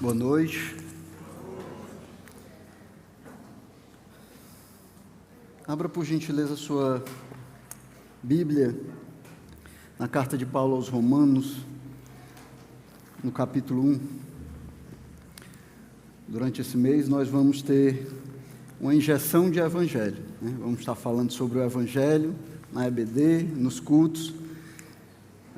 Boa noite. Abra por gentileza sua Bíblia na carta de Paulo aos Romanos, no capítulo 1. Durante esse mês nós vamos ter uma injeção de evangelho, né? Vamos estar falando sobre o evangelho na EBD, nos cultos.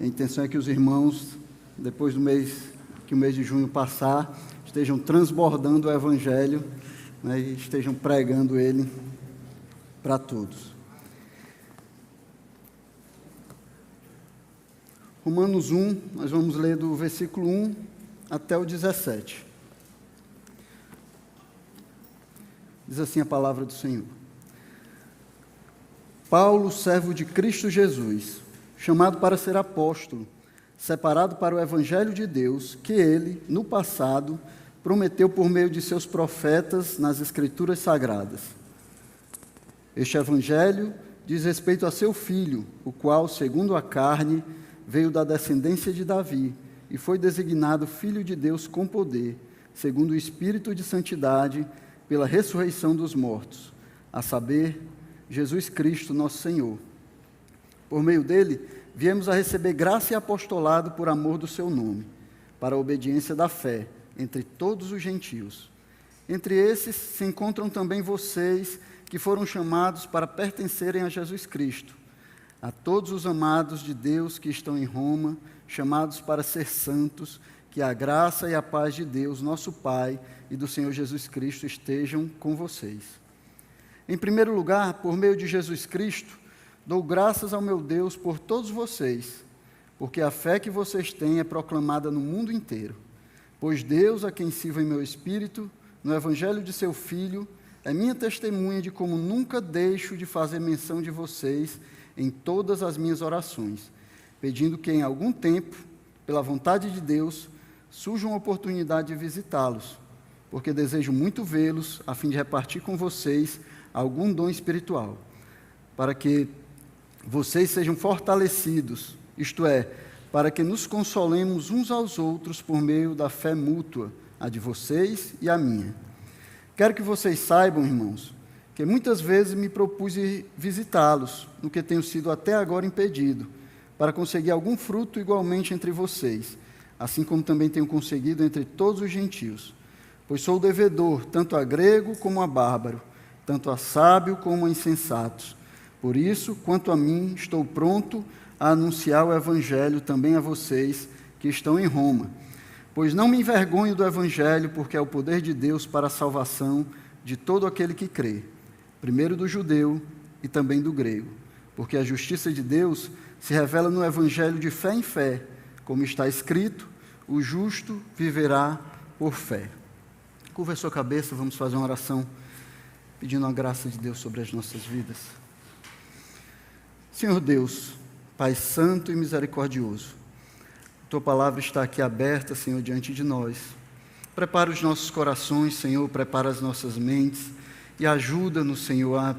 A intenção é que os irmãos, depois do mês, que o mês de junho passar, estejam transbordando o evangelho, né, e estejam pregando ele para todos. Romanos 1, nós vamos ler do versículo 1 até o 17. Diz assim a palavra do Senhor. Paulo, servo de Cristo Jesus, chamado para ser apóstolo, separado para o evangelho de Deus, que ele, no passado, prometeu por meio de seus profetas nas Escrituras Sagradas. Este evangelho diz respeito a seu filho, o qual, segundo a carne, veio da descendência de Davi e foi designado Filho de Deus com poder, segundo o Espírito de Santidade, pela ressurreição dos mortos, a saber, Jesus Cristo, nosso Senhor. Por meio dele, viemos a receber graça e apostolado por amor do seu nome, para a obediência da fé entre todos os gentios. Entre esses se encontram também vocês que foram chamados para pertencerem a Jesus Cristo. A todos os amados de Deus que estão em Roma, chamados para ser santos, que a graça e a paz de Deus, nosso Pai, e do Senhor Jesus Cristo estejam com vocês. Em primeiro lugar, por meio de Jesus Cristo, dou graças ao meu Deus por todos vocês, porque a fé que vocês têm é proclamada no mundo inteiro. Pois Deus, a quem sirvo em meu espírito, no evangelho de seu Filho, é minha testemunha de como nunca deixo de fazer menção de vocês em todas as minhas orações, pedindo que em algum tempo, pela vontade de Deus, surja uma oportunidade de visitá-los, porque desejo muito vê-los, a fim de repartir com vocês algum dom espiritual, para que vocês sejam fortalecidos, isto é, para que nos consolemos uns aos outros por meio da fé mútua, a de vocês e a minha. Quero que vocês saibam, irmãos, que muitas vezes me propus ir visitá-los, no que tenho sido até agora impedido, para conseguir algum fruto igualmente entre vocês, assim como também tenho conseguido entre todos os gentios, pois sou devedor tanto a grego como a bárbaro, tanto a sábio como a insensatos. Por isso, quanto a mim, estou pronto a anunciar o evangelho também a vocês que estão em Roma, pois não me envergonho do evangelho, porque é o poder de Deus para a salvação de todo aquele que crê, primeiro do judeu e também do grego, porque a justiça de Deus se revela no evangelho de fé em fé, como está escrito, o justo viverá por fé. Curva a sua cabeça, vamos fazer uma oração pedindo a graça de Deus sobre as nossas vidas. Senhor Deus, Pai santo e misericordioso, Tua palavra está aqui aberta, Senhor, diante de nós. Prepara os nossos corações, Senhor, prepara as nossas mentes e ajuda-nos, Senhor, a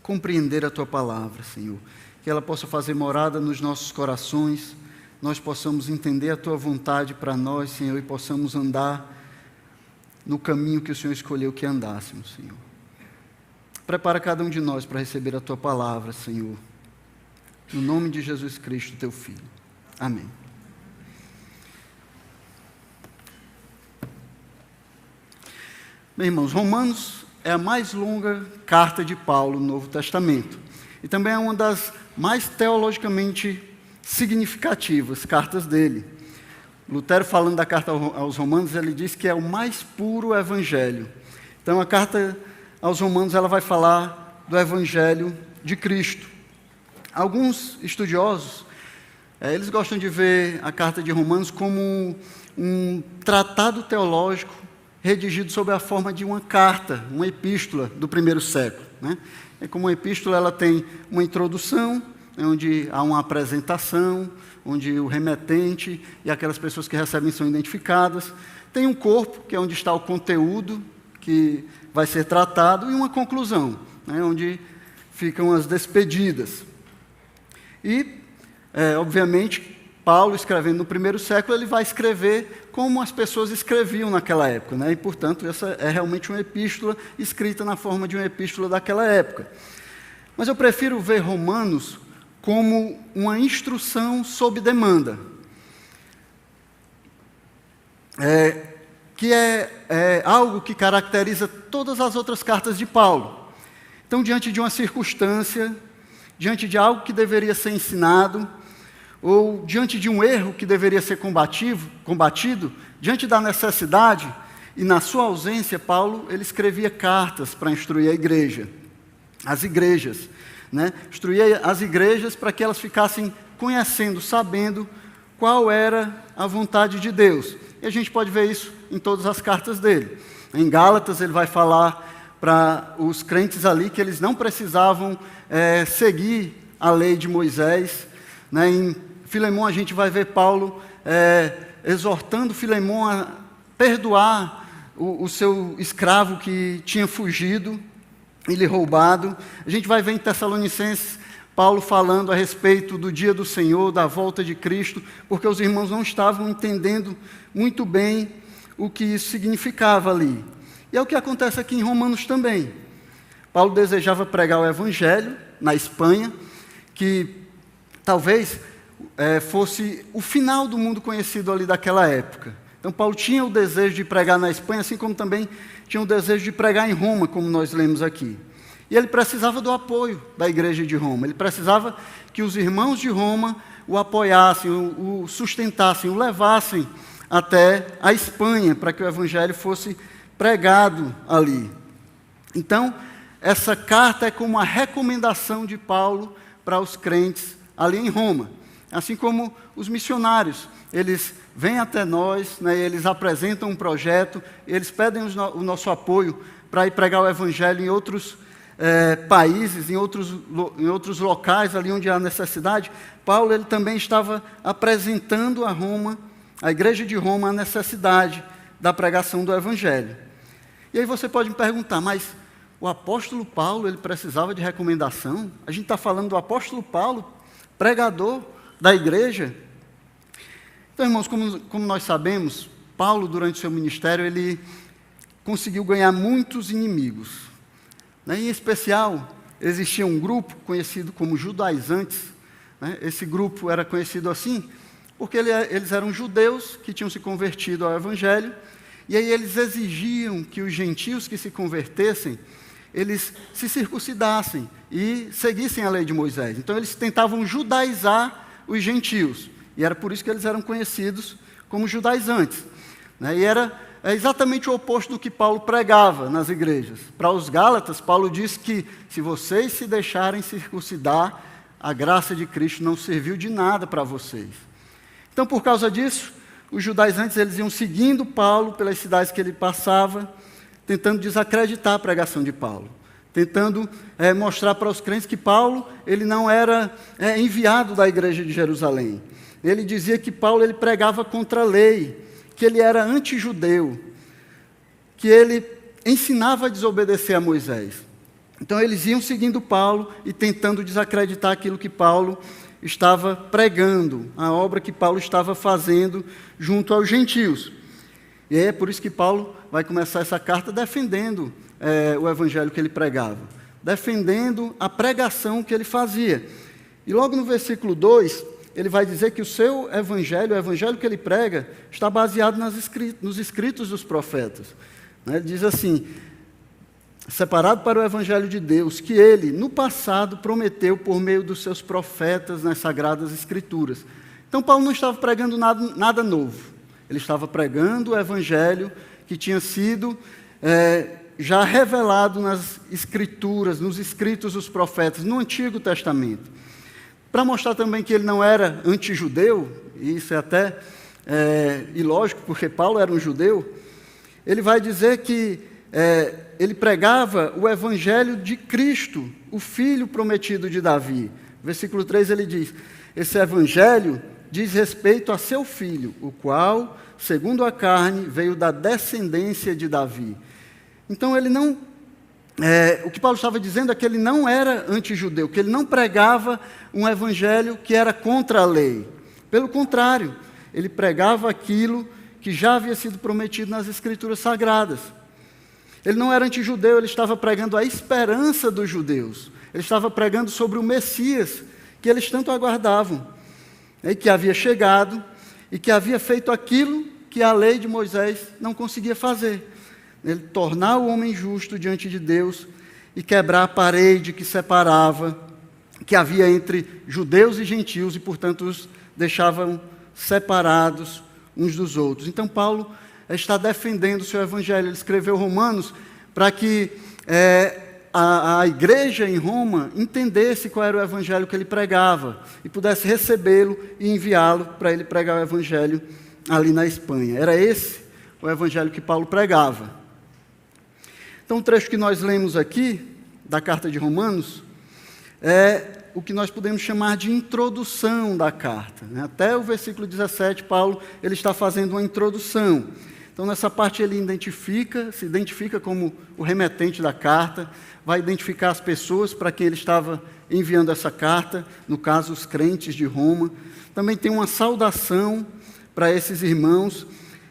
compreender a Tua palavra, Senhor. Que ela possa fazer morada nos nossos corações, nós possamos entender a Tua vontade para nós, Senhor, e possamos andar no caminho que o Senhor escolheu que andássemos, Senhor. Prepara cada um de nós para receber a Tua palavra, Senhor. No nome de Jesus Cristo, Teu Filho. Amém. Bem, irmãos, Romanos é a mais longa carta de Paulo no Novo Testamento. E também é uma das mais teologicamente significativas cartas dele. Lutero, falando da carta aos Romanos, ele diz que é o mais puro evangelho. Então, a carta aos Romanos, ela vai falar do evangelho de Cristo. Alguns estudiosos, eles gostam de ver a carta de Romanos como um tratado teológico redigido sob a forma de uma carta, uma epístola do primeiro século, né? É como uma epístola, ela tem uma introdução, onde há uma apresentação, onde o remetente e aquelas pessoas que recebem são identificadas. Tem um corpo, que é onde está o conteúdo que vai ser tratado, e uma conclusão, né, onde ficam as despedidas. E, obviamente, Paulo, escrevendo no primeiro século, ele vai escrever como as pessoas escreviam naquela época, né? E, portanto, essa é realmente uma epístola escrita na forma de uma epístola daquela época. Mas eu prefiro ver Romanos como uma instrução sob demanda, que é algo que caracteriza todas as outras cartas de Paulo. Então, diante de uma circunstância, diante de algo que deveria ser ensinado, ou diante de um erro que deveria ser combatido, diante da necessidade, e na sua ausência, Paulo ele escrevia cartas para instruir a igreja, as igrejas, né? Instruía as igrejas para que elas ficassem conhecendo, sabendo qual era a vontade de Deus. E a gente pode ver isso em todas as cartas dele. Em Gálatas ele vai falar para os crentes ali que eles não precisavam seguir a lei de Moisés, né? Em Filemão a gente vai ver Paulo exortando Filemão a perdoar o seu escravo que tinha fugido e lhe roubado. A gente vai ver em Tessalonicenses Paulo falando a respeito do dia do Senhor, da volta de Cristo, porque os irmãos não estavam entendendo muito bem o que isso significava ali. E é o que acontece aqui em Romanos também. Paulo desejava pregar o Evangelho na Espanha, que talvez fosse o final do mundo conhecido ali daquela época. Então Paulo tinha o desejo de pregar na Espanha, assim como também tinha o desejo de pregar em Roma, como nós lemos aqui. E ele precisava do apoio da igreja de Roma, ele precisava que os irmãos de Roma o apoiassem, o sustentassem, o levassem até a Espanha, para que o Evangelho fosse pregado ali. Então, essa carta é como uma recomendação de Paulo para os crentes ali em Roma. Assim como os missionários, eles vêm até nós, né, eles apresentam um projeto, eles pedem o nosso apoio para ir pregar o Evangelho em outros países, em outros locais, ali onde há necessidade. Paulo ele também estava apresentando a Roma, a igreja de Roma, a necessidade da pregação do Evangelho. E aí você pode me perguntar, mas o apóstolo Paulo, ele precisava de recomendação? A gente está falando do apóstolo Paulo, pregador da igreja. Então, irmãos, como nós sabemos, Paulo, durante o seu ministério, ele conseguiu ganhar muitos inimigos. Né? Em especial, existia um grupo conhecido como judaizantes. Né? Esse grupo era conhecido assim porque eles eram judeus que tinham se convertido ao Evangelho, e aí eles exigiam que os gentios que se convertessem, eles se circuncidassem e seguissem a lei de Moisés. Então, eles tentavam judaizar os gentios, e era por isso que eles eram conhecidos como judaizantes. Né? E era exatamente o oposto do que Paulo pregava nas igrejas. Para os Gálatas, Paulo diz que se vocês se deixarem circuncidar, a graça de Cristo não serviu de nada para vocês. Então, por causa disso, os judaizantes eles iam seguindo Paulo pelas cidades que ele passava, tentando desacreditar a pregação de Paulo, tentando mostrar para os crentes que Paulo ele não era enviado da igreja de Jerusalém. Ele dizia que Paulo ele pregava contra a lei, que ele era antijudeu, que ele ensinava a desobedecer a Moisés. Então eles iam seguindo Paulo e tentando desacreditar aquilo que Paulo estava pregando, a obra que Paulo estava fazendo junto aos gentios. E é por isso que Paulo vai começar essa carta defendendo o evangelho que ele pregava, defendendo a pregação que ele fazia. E logo no versículo 2, ele vai dizer que o seu evangelho, o evangelho que ele prega, está baseado nos escritos dos profetas. Ele diz assim: separado para o evangelho de Deus, que ele, no passado, prometeu por meio dos seus profetas nas Sagradas Escrituras. Então, Paulo não estava pregando nada novo. Ele estava pregando o evangelho que tinha sido já revelado nas Escrituras, nos escritos dos profetas, no Antigo Testamento. Para mostrar também que ele não era antijudeu, e isso é até ilógico, porque Paulo era um judeu, ele vai dizer que ele pregava o evangelho de Cristo, o Filho prometido de Davi. Versículo 3 ele diz: esse evangelho diz respeito a seu filho, o qual, segundo a carne, veio da descendência de Davi. Então ele não... o que Paulo estava dizendo é que ele não era antijudeu, que ele não pregava um evangelho que era contra a lei. Pelo contrário, ele pregava aquilo que já havia sido prometido nas Escrituras Sagradas. Ele não era antijudeu, ele estava pregando a esperança dos judeus. Ele estava pregando sobre o Messias, que eles tanto aguardavam, e que havia chegado, e que havia feito aquilo que a lei de Moisés não conseguia fazer. Ele tornar o homem justo diante de Deus e quebrar a parede que separava, que havia entre judeus e gentios, e portanto os deixavam separados uns dos outros. Então Paulo está defendendo o seu evangelho. Ele escreveu Romanos para que a igreja em Roma entendesse qual era o evangelho que ele pregava e pudesse recebê-lo e enviá-lo para ele pregar o evangelho ali na Espanha. Era esse o evangelho que Paulo pregava. Então o trecho que nós lemos aqui da carta de Romanos é o que nós podemos chamar de introdução da carta. Até o versículo 17, Paulo ele está fazendo uma introdução. Então, nessa parte ele se identifica como o remetente da carta, vai identificar as pessoas para quem ele estava enviando essa carta, no caso, os crentes de Roma. Também tem uma saudação para esses irmãos,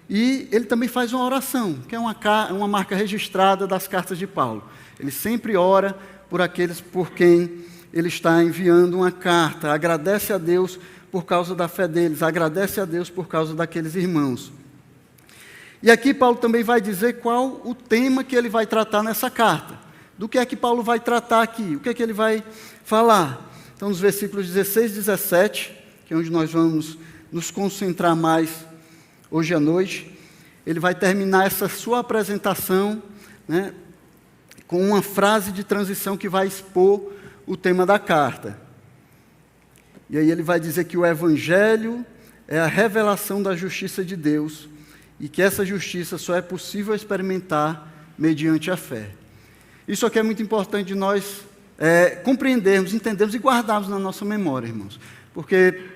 e ele também faz uma oração, que é uma marca registrada das cartas de Paulo. Ele sempre ora por aqueles por quem ele está enviando uma carta, agradece a Deus por causa da fé deles, agradece a Deus por causa daqueles irmãos. E aqui Paulo também vai dizer qual o tema que ele vai tratar nessa carta. Do que é que Paulo vai tratar aqui? O que é que ele vai falar? Então, nos versículos 16 e 17, que é onde nós vamos nos concentrar mais hoje à noite, ele vai terminar essa sua apresentação, com uma frase de transição que vai expor o tema da carta. E aí ele vai dizer que o Evangelho é a revelação da justiça de Deus e que essa justiça só é possível experimentar mediante a fé. Isso aqui é muito importante de nós compreendermos, entendermos e guardarmos na nossa memória, irmãos. Porque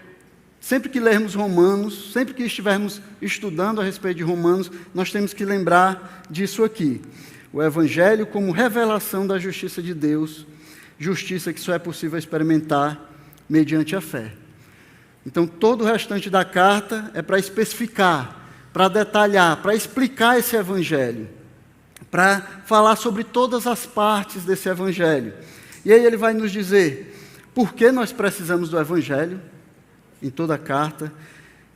sempre que lermos Romanos, sempre que estivermos estudando a respeito de Romanos, nós temos que lembrar disso aqui. O Evangelho como revelação da justiça de Deus, justiça que só é possível experimentar mediante a fé. Então, todo o restante da carta é para especificar, para detalhar, para explicar esse Evangelho, para falar sobre todas as partes desse Evangelho. E aí ele vai nos dizer por que nós precisamos do Evangelho, em toda a carta,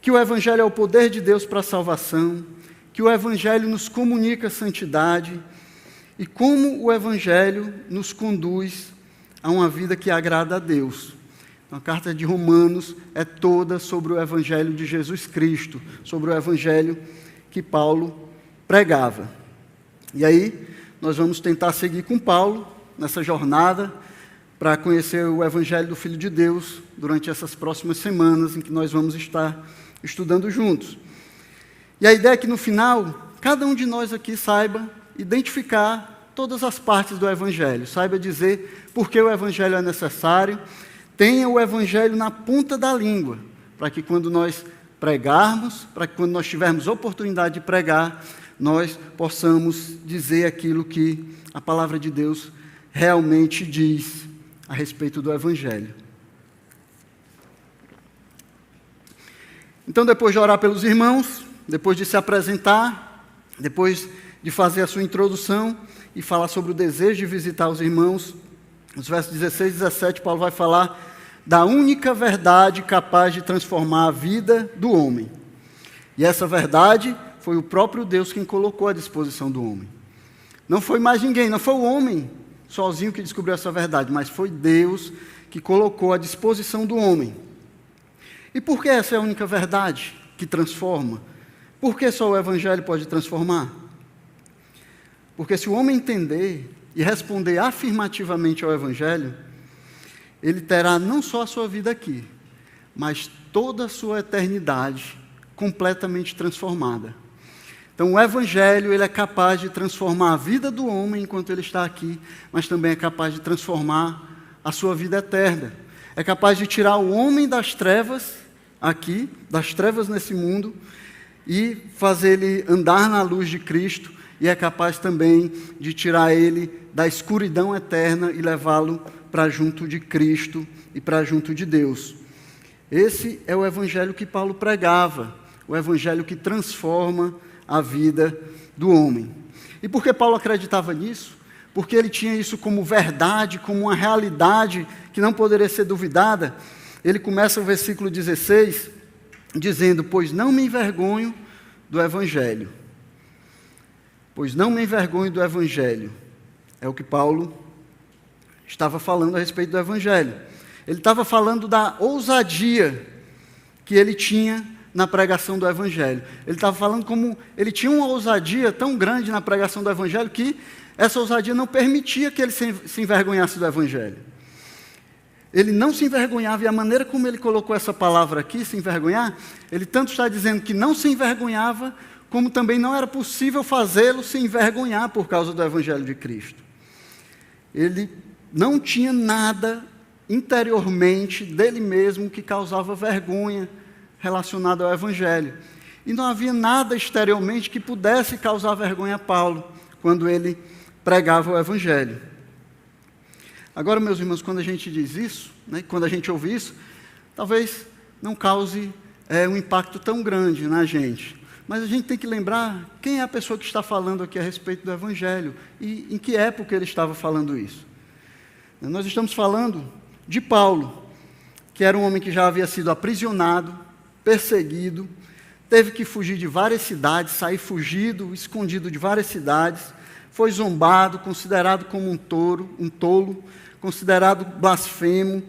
que o Evangelho é o poder de Deus para a salvação, que o Evangelho nos comunica a santidade e como o Evangelho nos conduz a uma vida que agrada a Deus. A carta de Romanos é toda sobre o Evangelho de Jesus Cristo, sobre o Evangelho que Paulo pregava. E aí, nós vamos tentar seguir com Paulo nessa jornada para conhecer o Evangelho do Filho de Deus durante essas próximas semanas em que nós vamos estar estudando juntos. E a ideia é que no final, cada um de nós aqui saiba identificar todas as partes do Evangelho, saiba dizer por que o Evangelho é necessário, tenha o Evangelho na ponta da língua, para que quando nós pregarmos, para que quando nós tivermos oportunidade de pregar, nós possamos dizer aquilo que a palavra de Deus realmente diz a respeito do Evangelho. Então, depois de orar pelos irmãos, depois de se apresentar, depois de fazer a sua introdução e falar sobre o desejo de visitar os irmãos, nos versos 16 e 17, Paulo vai falar da única verdade capaz de transformar a vida do homem. E essa verdade foi o próprio Deus quem colocou à disposição do homem. Não foi mais ninguém, não foi o homem sozinho que descobriu essa verdade, mas foi Deus que colocou à disposição do homem. E por que essa é a única verdade que transforma? Por que só o Evangelho pode transformar? Porque se o homem entender e responder afirmativamente ao Evangelho, ele terá não só a sua vida aqui, mas toda a sua eternidade completamente transformada. Então, o Evangelho ele é capaz de transformar a vida do homem enquanto ele está aqui, mas também é capaz de transformar a sua vida eterna. É capaz de tirar o homem das trevas aqui, das trevas nesse mundo, e fazer ele andar na luz de Cristo, e é capaz também de tirar ele da escuridão eterna e levá-lo para junto de Cristo e para junto de Deus. Esse é o evangelho que Paulo pregava, o evangelho que transforma a vida do homem. E por que Paulo acreditava nisso? Porque ele tinha isso como verdade, como uma realidade que não poderia ser duvidada. Ele começa o versículo 16 dizendo: pois não me envergonho do evangelho. Pois não me envergonho do evangelho. É o que Paulo estava falando a respeito do evangelho. Ele estava falando da ousadia que ele tinha na pregação do evangelho. Ele estava falando como ele tinha uma ousadia tão grande na pregação do evangelho que essa ousadia não permitia que ele se envergonhasse do evangelho. Ele não se envergonhava, e a maneira como ele colocou essa palavra aqui, se envergonhar, ele tanto está dizendo que não se envergonhava, como também não era possível fazê-lo se envergonhar por causa do evangelho de Cristo. Ele não tinha nada interiormente dele mesmo que causava vergonha relacionado ao evangelho. E não havia nada exteriormente que pudesse causar vergonha a Paulo quando ele pregava o evangelho. Agora, meus irmãos, quando a gente diz isso, quando a gente ouve isso, talvez não cause um impacto tão grande na gente. Mas a gente tem que lembrar quem é a pessoa que está falando aqui a respeito do evangelho e em que época ele estava falando isso. Nós estamos falando de Paulo, que era um homem que já havia sido aprisionado, perseguido, teve que fugir de várias cidades, sair fugido, escondido de várias cidades, foi zombado, considerado como um tolo, considerado blasfemo,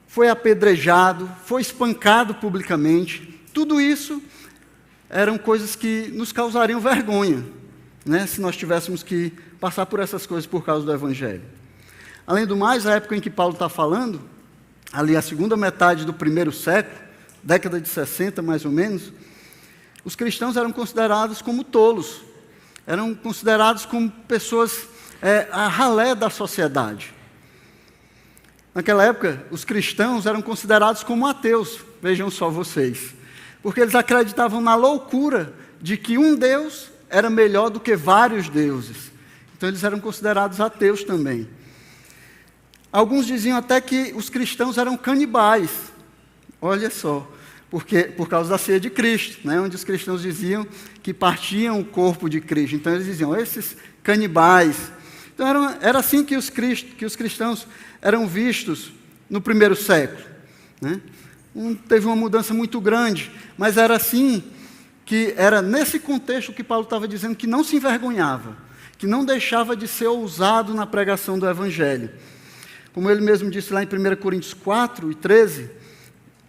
foi apedrejado, foi espancado publicamente. Tudo isso eram coisas que nos causariam vergonha, se nós tivéssemos que passar por essas coisas por causa do evangelho. Além do mais, a época em que Paulo está falando, ali a segunda metade do primeiro século, década de 60 mais ou menos, os cristãos eram considerados como tolos, eram considerados como pessoas a ralé da sociedade. Naquela época, os cristãos eram considerados como ateus, vejam só vocês, porque eles acreditavam na loucura de que um Deus era melhor do que vários deuses. Então eles eram considerados ateus também. Alguns diziam até que os cristãos eram canibais, olha só, por causa da ceia de Cristo, onde os cristãos diziam que partiam o corpo de Cristo. Então eles diziam, esses canibais. Então era assim que os cristãos eram vistos no primeiro século. Teve uma mudança muito grande, mas era assim, que era nesse contexto que Paulo estava dizendo que não se envergonhava, que não deixava de ser ousado na pregação do evangelho. Como ele mesmo disse lá em 1 Coríntios 4 e 13,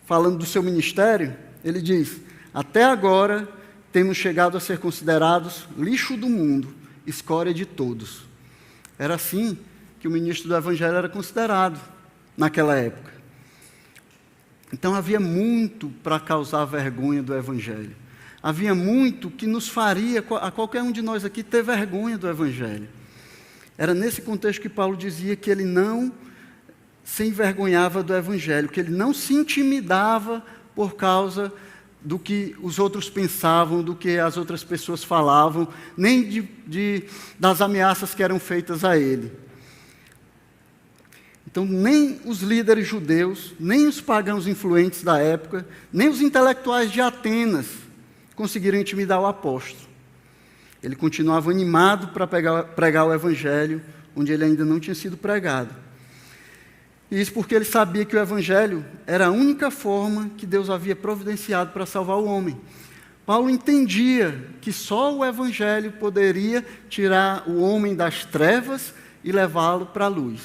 falando do seu ministério, ele diz: até agora temos chegado a ser considerados lixo do mundo, escória de todos. Era assim que o ministro do evangelho era considerado naquela época. Então havia muito para causar vergonha do evangelho. Havia muito que nos faria, a qualquer um de nós aqui, ter vergonha do evangelho. Era nesse contexto que Paulo dizia que ele não se envergonhava do evangelho, que ele não se intimidava por causa do que os outros pensavam, do que as outras pessoas falavam, nem das ameaças que eram feitas a ele. Então, nem os líderes judeus, nem os pagãos influentes da época, nem os intelectuais de Atenas conseguiram intimidar o apóstolo. Ele continuava animado para pregar o evangelho, onde ele ainda não tinha sido pregado. E isso porque ele sabia que o evangelho era a única forma que Deus havia providenciado para salvar o homem. Paulo entendia que só o evangelho poderia tirar o homem das trevas e levá-lo para a luz.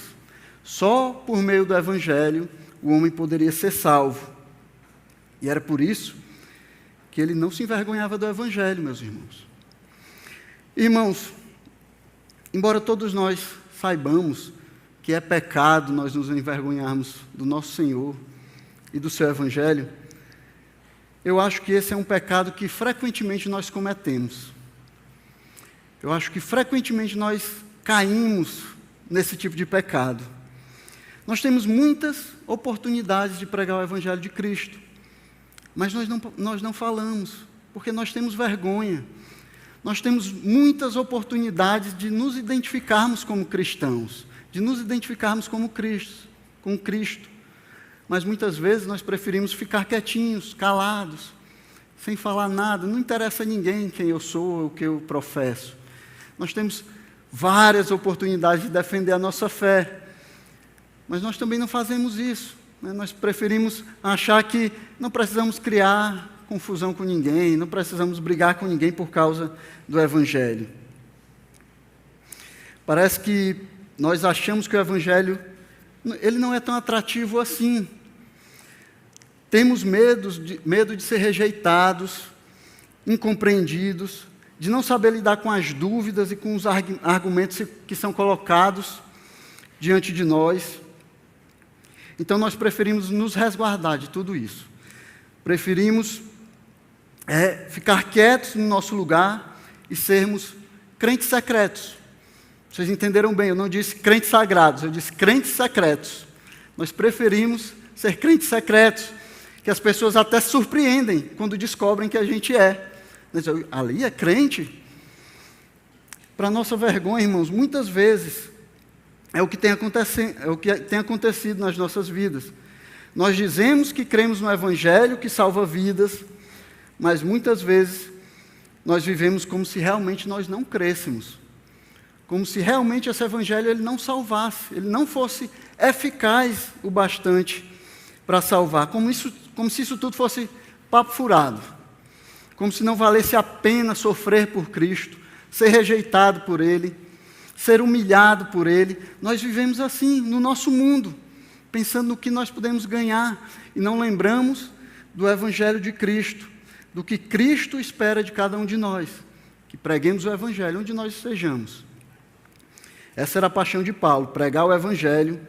Só por meio do evangelho o homem poderia ser salvo. E era por isso que ele não se envergonhava do evangelho, meus irmãos. Irmãos, embora todos nós saibamos que é pecado nós nos envergonharmos do nosso Senhor e do seu evangelho, eu acho que esse é um pecado que frequentemente nós cometemos. Eu acho que frequentemente nós caímos nesse tipo de pecado. Nós temos muitas oportunidades de pregar o evangelho de Cristo, mas nós não falamos, porque nós temos vergonha. Nós temos muitas oportunidades de nos identificarmos como cristãos, de nos identificarmos como Cristo, mas muitas vezes nós preferimos ficar quietinhos, calados, sem falar nada. Não interessa a ninguém quem eu sou, o que eu professo. Nós temos várias oportunidades de defender a nossa fé, mas nós também não fazemos isso, né? Nós preferimos achar que não precisamos criar confusão com ninguém, não precisamos brigar com ninguém por causa do Evangelho. Parece que nós achamos que o Evangelho ele não é tão atrativo assim. Temos medo de ser rejeitados, incompreendidos, de não saber lidar com as dúvidas e com os argumentos que são colocados diante de nós. Então nós preferimos nos resguardar de tudo isso. Preferimos ficar quietos no nosso lugar e sermos crentes secretos. Vocês entenderam bem, eu não disse crentes sagrados, eu disse crentes secretos. Nós preferimos ser crentes secretos, que as pessoas até se surpreendem quando descobrem que a gente é. Ali é crente? Para nossa vergonha, irmãos, muitas vezes é o que tem acontecido nas nossas vidas. Nós dizemos que cremos no Evangelho que salva vidas, mas muitas vezes nós vivemos como se realmente nós não crêssemos. Como se realmente esse Evangelho ele não salvasse, ele não fosse eficaz o bastante para salvar. Como se isso tudo fosse papo furado. Como se não valesse a pena sofrer por Cristo, ser rejeitado por Ele, ser humilhado por Ele. Nós vivemos assim, no nosso mundo, pensando no que nós podemos ganhar, e não lembramos do Evangelho de Cristo, do que Cristo espera de cada um de nós, que preguemos o Evangelho onde nós estejamos. Essa era a paixão de Paulo, pregar o Evangelho,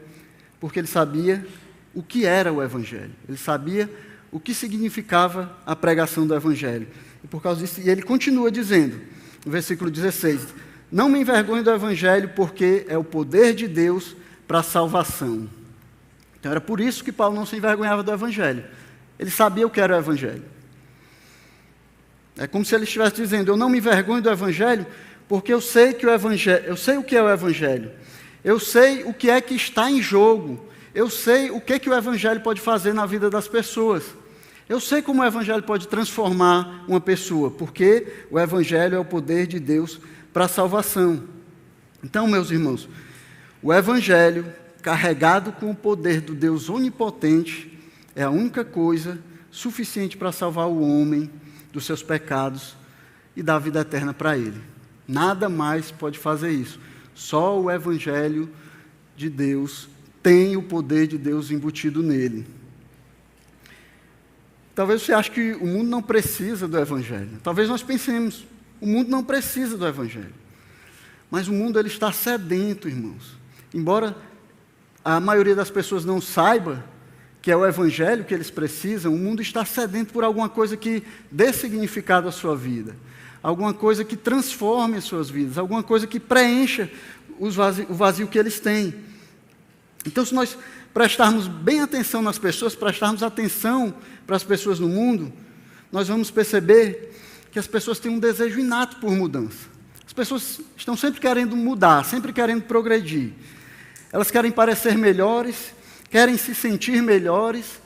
porque ele sabia o que era o Evangelho, ele sabia o que significava a pregação do Evangelho. E por causa disso, e ele continua dizendo, no versículo 16, não me envergonhe do Evangelho, porque é o poder de Deus para a salvação. Então era por isso que Paulo não se envergonhava do Evangelho. Ele sabia o que era o Evangelho. É como se ele estivesse dizendo, eu não me envergonho do Evangelho, porque eu sei que o Evangelho, eu sei o que é o Evangelho. Eu sei o que é que está em jogo. Eu sei o que o Evangelho pode fazer na vida das pessoas. Eu sei como o Evangelho pode transformar uma pessoa, porque o Evangelho é o poder de Deus para a salvação. Então, meus irmãos, o Evangelho, carregado com o poder do Deus onipotente, é a única coisa suficiente para salvar o homem dos seus pecados e dar a vida eterna para ele. Nada mais pode fazer isso. Só o Evangelho de Deus tem o poder de Deus embutido nele. Talvez você ache que o mundo não precisa do Evangelho. Talvez nós pensemos, o mundo não precisa do Evangelho. Mas o mundo ele está sedento, irmãos. Embora a maioria das pessoas não saiba que é o Evangelho que eles precisam, o mundo está sedento por alguma coisa que dê significado à sua vida. Alguma coisa que transforme as suas vidas, alguma coisa que preencha o vazio que eles têm. Então, se nós prestarmos bem atenção nas pessoas, prestarmos atenção para as pessoas no mundo, nós vamos perceber que as pessoas têm um desejo inato por mudança. As pessoas estão sempre querendo mudar, sempre querendo progredir. Elas querem parecer melhores, querem se sentir melhores,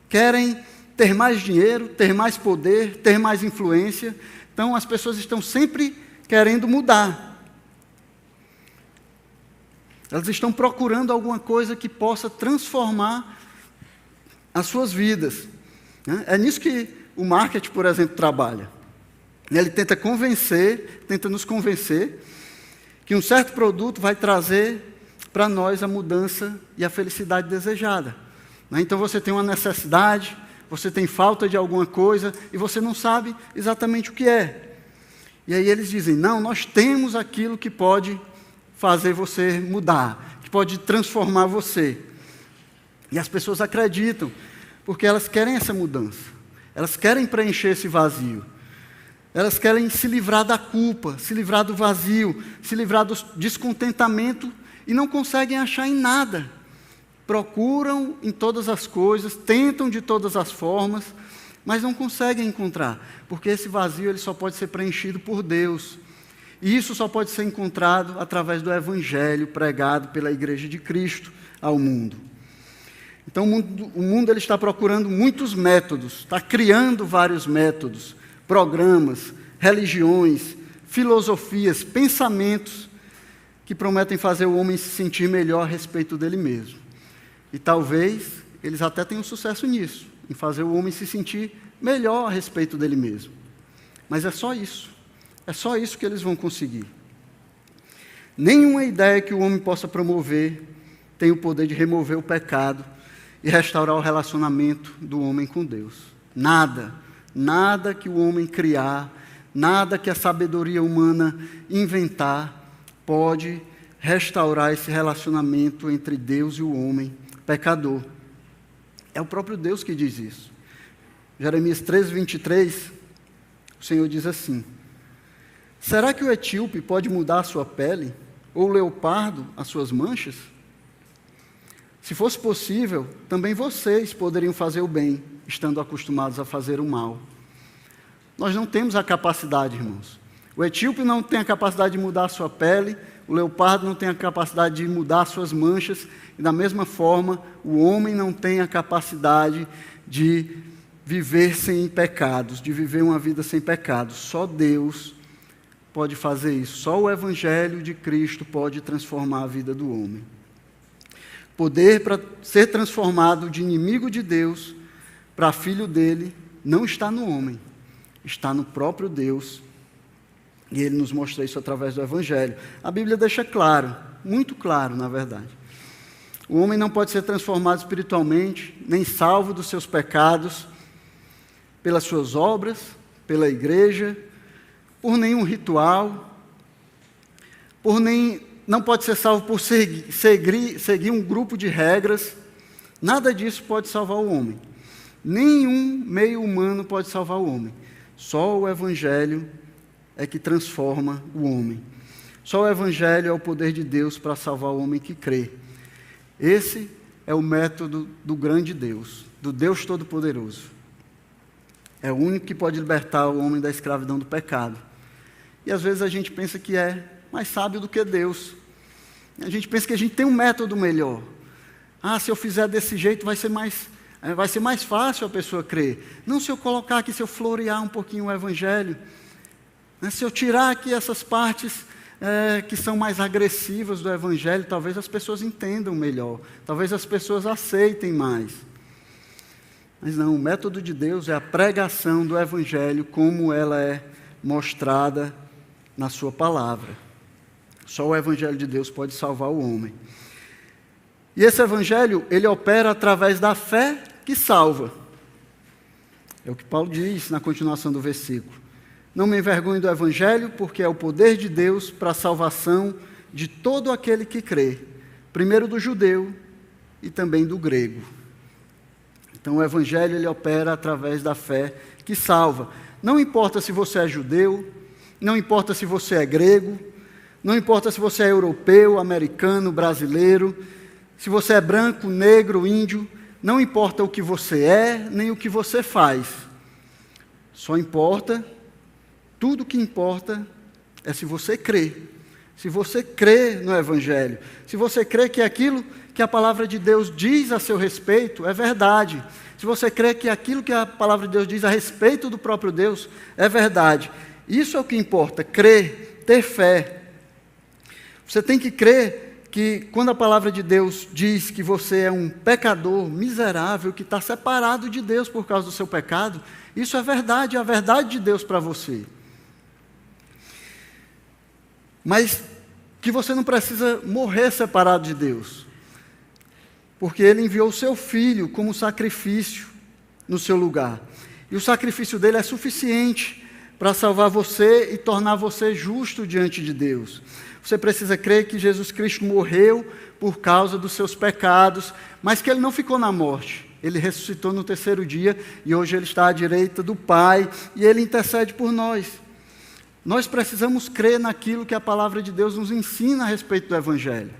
querem ter mais dinheiro, ter mais poder, ter mais influência. Então, as pessoas estão sempre querendo mudar. Elas estão procurando alguma coisa que possa transformar as suas vidas. É nisso que o marketing, por exemplo, trabalha. Ele tenta nos convencer que um certo produto vai trazer para nós a mudança e a felicidade desejada. Então você tem uma necessidade, você tem falta de alguma coisa e você não sabe exatamente o que é. E aí eles dizem, não, nós temos aquilo que pode fazer você mudar, que pode transformar você. E as pessoas acreditam, porque elas querem essa mudança, elas querem preencher esse vazio, elas querem se livrar da culpa, se livrar do vazio, se livrar do descontentamento e não conseguem achar em nada. Procuram em todas as coisas, tentam de todas as formas, mas não conseguem encontrar, porque esse vazio ele só pode ser preenchido por Deus. E isso só pode ser encontrado através do Evangelho pregado pela Igreja de Cristo ao mundo. Então o mundo ele está procurando muitos métodos, está criando vários métodos, programas, religiões, filosofias, pensamentos que prometem fazer o homem se sentir melhor a respeito dele mesmo. E talvez eles até tenham sucesso nisso, em fazer o homem se sentir melhor a respeito dele mesmo. Mas é só isso que eles vão conseguir. Nenhuma ideia que o homem possa promover tem o poder de remover o pecado e restaurar o relacionamento do homem com Deus. Nada que o homem criar, nada que a sabedoria humana inventar pode restaurar esse relacionamento entre Deus e o homem pecador. É o próprio Deus que diz isso. Jeremias 13:23, o Senhor diz assim: será que o etíope pode mudar a sua pele, ou o leopardo as suas manchas? Se fosse possível, também vocês poderiam fazer o bem, estando acostumados a fazer o mal. Nós não temos a capacidade, irmãos. O etíope não tem a capacidade de mudar a sua pele, o leopardo não tem a capacidade de mudar as suas manchas, e da mesma forma, o homem não tem a capacidade de viver sem pecados, de viver uma vida sem pecados. Só Deus pode fazer isso. Só o Evangelho de Cristo pode transformar a vida do homem. Poder para ser transformado de inimigo de Deus para filho dele não está no homem, está no próprio Deus. E ele nos mostra isso através do Evangelho. A Bíblia deixa claro, muito claro, na verdade. O homem não pode ser transformado espiritualmente, nem salvo dos seus pecados, pelas suas obras, pela igreja, por nenhum ritual, não pode ser salvo por seguir um grupo de regras. Nada disso pode salvar o homem. Nenhum meio humano pode salvar o homem. Só o Evangelho é que transforma o homem. Só o Evangelho é o poder de Deus para salvar o homem que crê. Esse é o método do grande Deus, do Deus Todo-Poderoso. É o único que pode libertar o homem da escravidão do pecado. E às vezes a gente pensa que é mais sábio do que Deus. A gente pensa que a gente tem um método melhor. Se eu fizer desse jeito vai ser mais fácil a pessoa crer. Não, se eu colocar aqui, se eu florear um pouquinho o Evangelho, se eu tirar aqui essas partes que são mais agressivas do Evangelho, talvez as pessoas entendam melhor, talvez as pessoas aceitem mais. Mas não, o método de Deus é a pregação do Evangelho como ela é mostrada na sua palavra. Só o Evangelho de Deus pode salvar o homem. E esse Evangelho, ele opera através da fé que salva. É o que Paulo diz na continuação do versículo. Não me envergonhe do Evangelho, porque é o poder de Deus para a salvação de todo aquele que crê, primeiro do judeu e também do grego. Então o Evangelho ele opera através da fé que salva. Não importa se você é judeu, não importa se você é grego, não importa se você é europeu, americano, brasileiro, se você é branco, negro, índio, não importa o que você é, nem o que você faz. Só importa, tudo que importa é se você crê. Se você crê no Evangelho, se você crê que aquilo que a palavra de Deus diz a seu respeito é verdade, se você crê que aquilo que a palavra de Deus diz a respeito do próprio Deus é verdade, isso é o que importa, crer, ter fé. Você tem que crer que quando a palavra de Deus diz que você é um pecador miserável, que está separado de Deus por causa do seu pecado, isso é verdade, é a verdade de Deus para você. Mas que você não precisa morrer separado de Deus, porque Ele enviou o seu Filho como sacrifício no seu lugar. E o sacrifício dele é suficiente para salvar você e tornar você justo diante de Deus. Você precisa crer que Jesus Cristo morreu por causa dos seus pecados, mas que Ele não ficou na morte. Ele ressuscitou no terceiro dia e hoje Ele está à direita do Pai e Ele intercede por nós. Nós precisamos crer naquilo que a palavra de Deus nos ensina a respeito do Evangelho.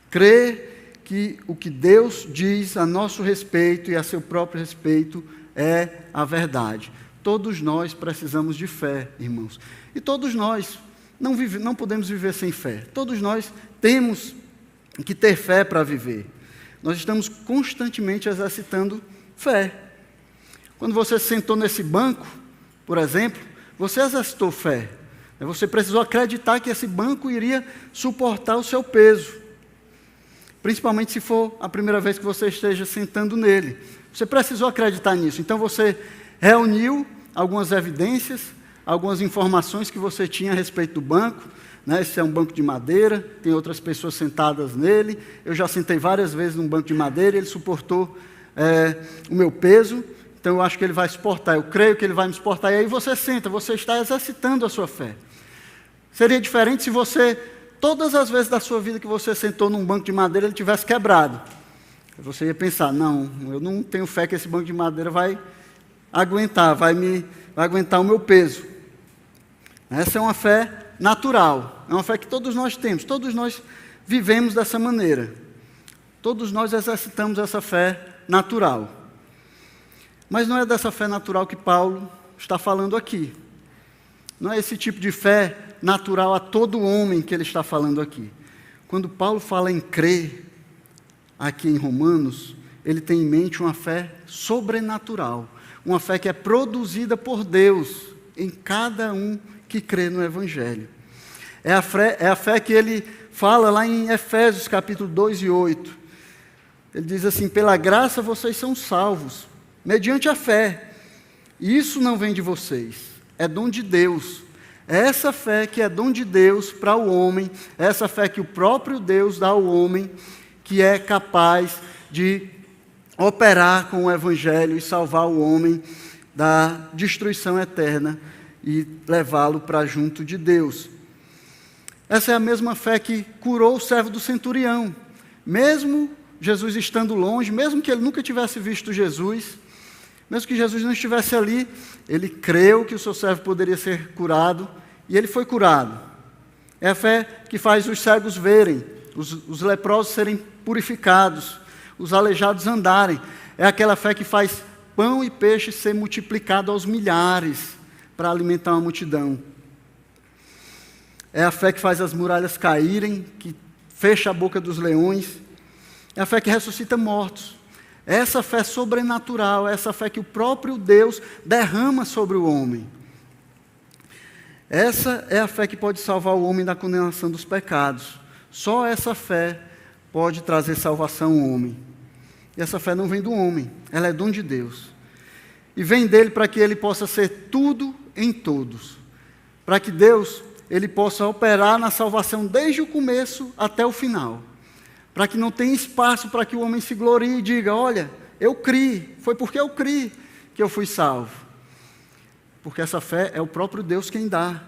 Crer que o que Deus diz a nosso respeito e a seu próprio respeito é a verdade. Todos nós precisamos de fé, irmãos. E todos nós não podemos viver sem fé. Todos nós temos que ter fé para viver. nós estamos constantemente exercitando fé. Quando você sentou nesse banco, por exemplo, você exercitou fé. Você precisou acreditar que esse banco iria suportar o seu peso. Principalmente se for a primeira vez que você esteja sentando nele. Você precisou acreditar nisso. Então você reuniu algumas evidências, algumas informações que você tinha a respeito do banco. Esse é um banco de madeira, tem outras pessoas sentadas nele. Eu já sentei várias vezes num banco de madeira, ele suportou o meu peso. Então eu acho que ele vai suportar, eu creio que ele vai me suportar. E aí você senta, você está exercitando a sua fé. Seria diferente se você, todas as vezes da sua vida que você sentou num banco de madeira, ele tivesse quebrado. Você ia pensar, não, eu não tenho fé que esse banco de madeira vai aguentar, vai aguentar o meu peso. Essa é uma fé natural, é uma fé que todos nós temos, todos nós vivemos dessa maneira. Todos nós exercitamos essa fé natural. Mas não é dessa fé natural que Paulo está falando aqui. Não é esse tipo de fé natural a todo homem que ele está falando aqui. Quando Paulo fala em crer, aqui em Romanos, ele tem em mente uma fé sobrenatural, uma fé que é produzida por Deus em cada um que crê no Evangelho. É a fé que ele fala lá em Efésios capítulo 2 e 8. Ele diz assim, pela graça vocês são salvos, mediante a fé. E isso não vem de vocês, é dom de Deus. É essa fé que é dom de Deus para o homem, é essa fé que o próprio Deus dá ao homem, que é capaz de operar com o Evangelho e salvar o homem da destruição eterna e levá-lo para junto de Deus. Essa é a mesma fé que curou o servo do centurião. Mesmo Jesus estando longe, mesmo que ele nunca tivesse visto Jesus, mesmo que Jesus não estivesse ali, ele creu que o seu servo poderia ser curado e ele foi curado. É a fé que faz os cegos verem, os leprosos serem purificados, os aleijados andarem. É aquela fé que faz pão e peixe ser multiplicado aos milhares para alimentar uma multidão. É a fé que faz as muralhas caírem, que fecha a boca dos leões. É a fé que ressuscita mortos. É essa fé sobrenatural, é essa fé que o próprio Deus derrama sobre o homem. Essa é a fé que pode salvar o homem da condenação dos pecados. Só essa fé pode trazer salvação ao homem. E essa fé não vem do homem, ela é dom de Deus. E vem dele para que ele possa ser tudo em todos. Para que Deus ele possa operar na salvação desde o começo até o final. Para que não tenha espaço para que o homem se glorie e diga, olha, eu criei, foi porque eu criei que eu fui salvo. Porque essa fé é o próprio Deus quem dá,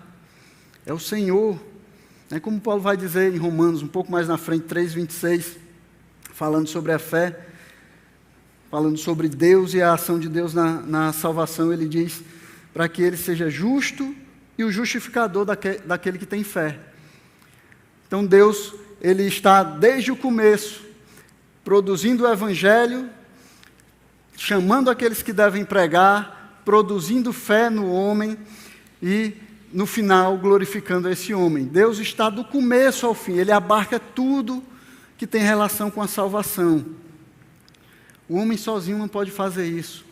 é o Senhor. É como Paulo vai dizer em Romanos, um pouco mais na frente, 3:26, falando sobre a fé, falando sobre Deus e a ação de Deus na salvação, ele diz, para que ele seja justo e o justificador daquele que tem fé. Então Deus, ele está desde o começo, produzindo o Evangelho, chamando aqueles que devem pregar, produzindo fé no homem e, no final, glorificando esse homem. Deus está do começo ao fim, ele abarca tudo que tem relação com a salvação. O homem sozinho não pode fazer isso.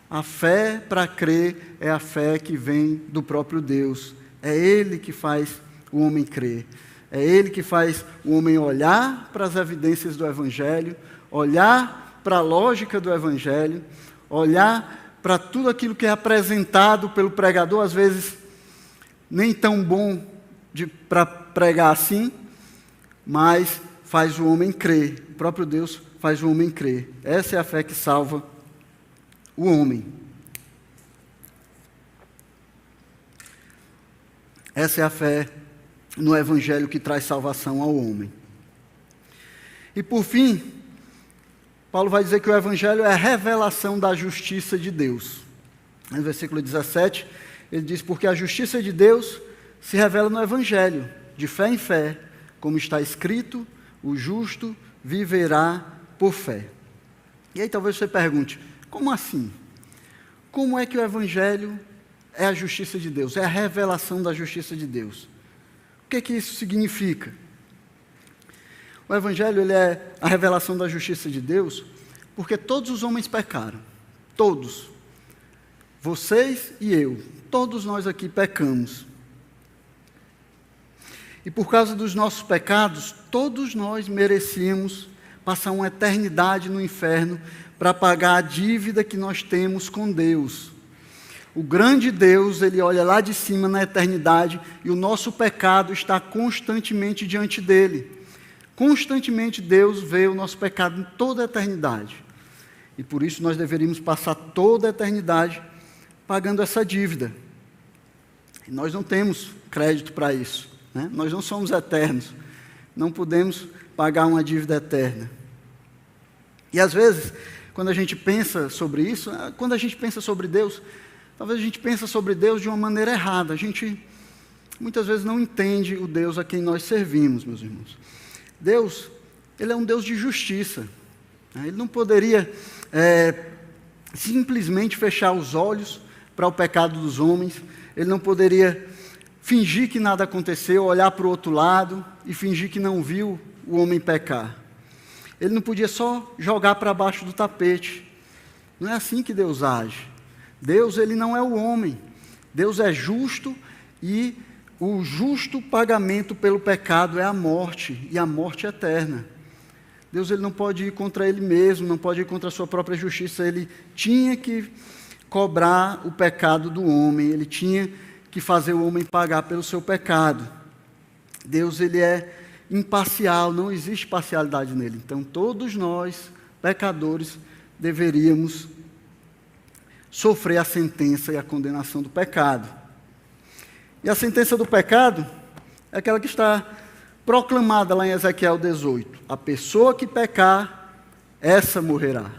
A fé para crer é a fé que vem do próprio Deus. É Ele que faz o homem crer. É Ele que faz o homem olhar para as evidências do Evangelho, olhar para a lógica do Evangelho, olhar para tudo aquilo que é apresentado pelo pregador, às vezes nem tão bom para pregar assim, mas faz o homem crer. O próprio Deus faz o homem crer. Essa é a fé que salva o homem. Essa é a fé no Evangelho que traz salvação ao homem. E por fim, Paulo vai dizer que o Evangelho é a revelação da justiça de Deus. No versículo 17, ele diz, porque a justiça de Deus se revela no Evangelho, de fé em fé, como está escrito, o justo viverá por fé. E aí talvez você pergunte, como assim? Como é que o Evangelho é a justiça de Deus? É a revelação da justiça de Deus. O que isso significa? O Evangelho ele é a revelação da justiça de Deus, porque todos os homens pecaram. Todos. Vocês e eu. Todos nós aqui pecamos. E por causa dos nossos pecados, todos nós merecíamos passar uma eternidade no inferno para pagar a dívida que nós temos com Deus. O grande Deus, Ele olha lá de cima na eternidade e o nosso pecado está constantemente diante dEle. Constantemente Deus vê o nosso pecado em toda a eternidade. E por isso nós deveríamos passar toda a eternidade pagando essa dívida. E nós não temos crédito para isso. Né? Nós não somos eternos, não podemos pagar uma dívida eterna. E às vezes, quando a gente pensa sobre isso, quando a gente pensa sobre Deus, talvez a gente pense sobre Deus de uma maneira errada. A gente muitas vezes não entende o Deus a quem nós servimos, meus irmãos. Deus, Ele é um Deus de justiça. Ele não poderia simplesmente fechar os olhos para o pecado dos homens, Ele não poderia fingir que nada aconteceu, olhar para o outro lado e fingir que não viu o homem pecar. Ele não podia só jogar para baixo do tapete. Não é assim que Deus age. Deus, Ele não é o homem. Deus é justo e o justo pagamento pelo pecado é a morte, e a morte eterna. Deus, Ele não pode ir contra Ele mesmo, não pode ir contra a sua própria justiça. Ele tinha que cobrar o pecado do homem, Ele tinha que fazer o homem pagar pelo seu pecado. Deus, Ele é imparcial, não existe parcialidade nele. Então, todos nós, pecadores, deveríamos sofrer a sentença e a condenação do pecado. E a sentença do pecado é aquela que está proclamada lá em Ezequiel 18. A pessoa que pecar, essa morrerá.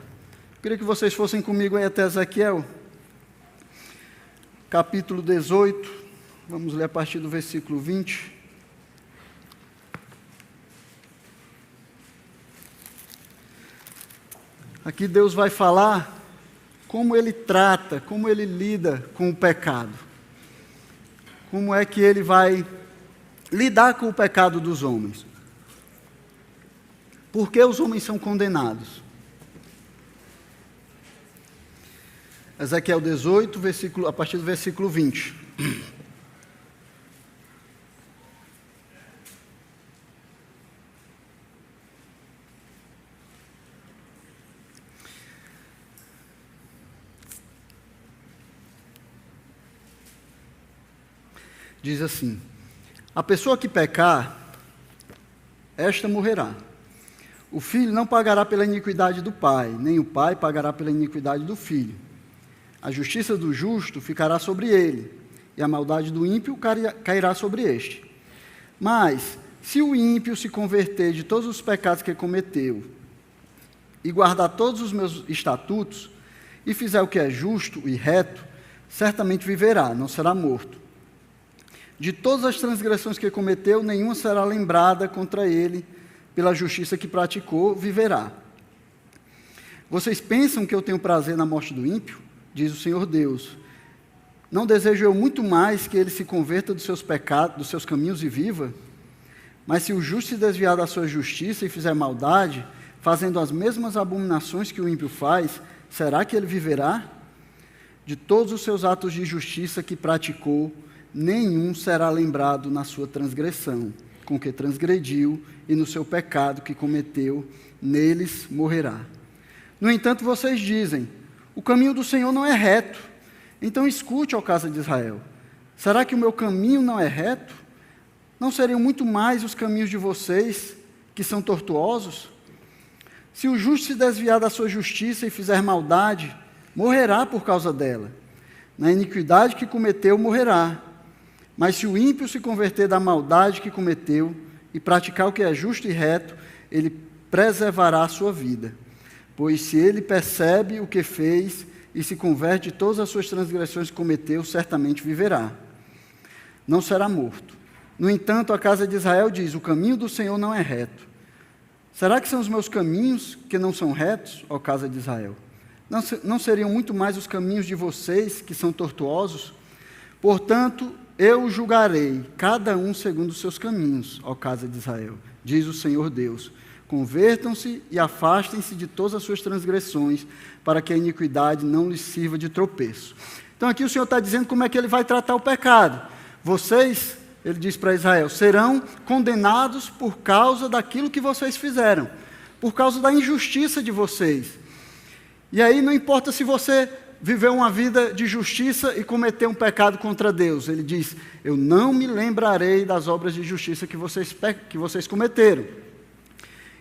Eu queria que vocês fossem comigo aí até Ezequiel, capítulo 18, vamos ler a partir do versículo 20. Aqui Deus vai falar como Ele trata, como Ele lida com o pecado. Como é que Ele vai lidar com o pecado dos homens. Por que os homens são condenados? Ezequiel 18, a partir do versículo 20. Diz assim: a pessoa que pecar, esta morrerá. O filho não pagará pela iniquidade do pai, nem o pai pagará pela iniquidade do filho. A justiça do justo ficará sobre ele, e a maldade do ímpio cairá sobre este. Mas, se o ímpio se converter de todos os pecados que cometeu, e guardar todos os meus estatutos, e fizer o que é justo e reto, certamente viverá, não será morto. De todas as transgressões que cometeu, nenhuma será lembrada contra ele, pela justiça que praticou, viverá. Vocês pensam que eu tenho prazer na morte do ímpio? Diz o Senhor Deus. Não desejo eu muito mais que ele se converta dos seus pecados, dos seus caminhos e viva? Mas se o justo se desviar da sua justiça e fizer maldade, fazendo as mesmas abominações que o ímpio faz, será que ele viverá? De todos os seus atos de justiça que praticou, nenhum será lembrado na sua transgressão, com que transgrediu, e no seu pecado que cometeu, neles morrerá. No entanto, vocês dizem: o caminho do Senhor não é reto. Então escute, ó casa de Israel. Será que o meu caminho não é reto? Não seriam muito mais os caminhos de vocês, que são tortuosos? Se o justo se desviar da sua justiça e fizer maldade, morrerá por causa dela. Na iniquidade que cometeu, morrerá. Mas se o ímpio se converter da maldade que cometeu e praticar o que é justo e reto, ele preservará a sua vida. Pois se ele percebe o que fez e se converte de todas as suas transgressões que cometeu, certamente viverá. Não será morto. No entanto, a casa de Israel diz: o caminho do Senhor não é reto. Será que são os meus caminhos que não são retos, ó casa de Israel? Não seriam muito mais os caminhos de vocês que são tortuosos? Portanto, eu julgarei cada um segundo os seus caminhos, ó casa de Israel, diz o Senhor Deus. Convertam-se e afastem-se de todas as suas transgressões, para que a iniquidade não lhes sirva de tropeço. Então aqui o Senhor está dizendo como é que Ele vai tratar o pecado. Vocês, Ele diz para Israel, serão condenados por causa daquilo que vocês fizeram, por causa da injustiça de vocês. E aí não importa se você viveu uma vida de justiça e cometeu um pecado contra Deus. Ele diz, eu não me lembrarei das obras de justiça que vocês cometeram.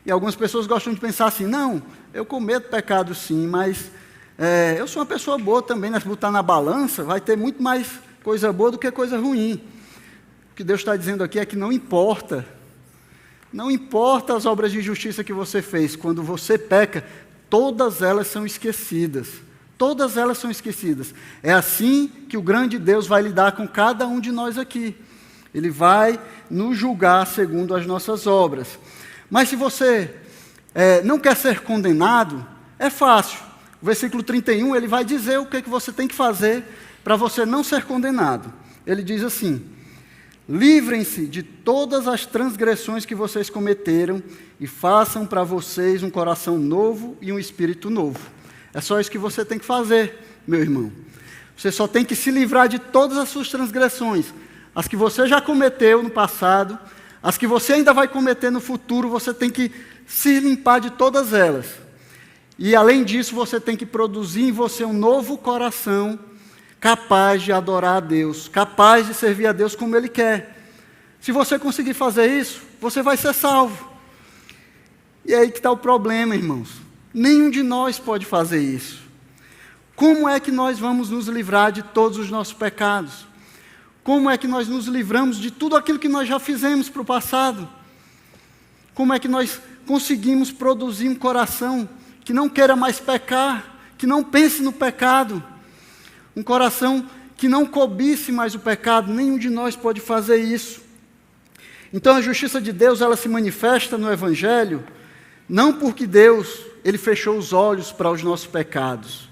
E algumas pessoas gostam de pensar assim, não, eu cometo pecado sim, mas eu sou uma pessoa boa também, né? Se botar na balança, vai ter muito mais coisa boa do que coisa ruim. O que Deus está dizendo aqui é que não importa as obras de justiça que você fez, quando você peca, todas elas são esquecidas. Todas elas são esquecidas. É assim que o grande Deus vai lidar com cada um de nós aqui. Ele vai nos julgar segundo as nossas obras. Mas se você não quer ser condenado, é fácil. O versículo 31, ele vai dizer o que você tem que fazer para você não ser condenado. Ele diz assim, livrem-se de todas as transgressões que vocês cometeram e façam para vocês um coração novo e um espírito novo. É só isso que você tem que fazer, meu irmão. Você só tem que se livrar de todas as suas transgressões. As que você já cometeu no passado, as que você ainda vai cometer no futuro, você tem que se limpar de todas elas. E além disso, você tem que produzir em você um novo coração, capaz de adorar a Deus, capaz de servir a Deus como Ele quer. Se você conseguir fazer isso, você vai ser salvo. E é aí que está o problema, irmãos. Nenhum de nós pode fazer isso. Como é que nós vamos nos livrar de todos os nossos pecados? Como é que nós nos livramos de tudo aquilo que nós já fizemos para o passado? Como é que nós conseguimos produzir um coração que não queira mais pecar, que não pense no pecado? Um coração que não cobice mais o pecado? Nenhum de nós pode fazer isso. Então a justiça de Deus, ela se manifesta no Evangelho, não porque Deus, Ele fechou os olhos para os nossos pecados,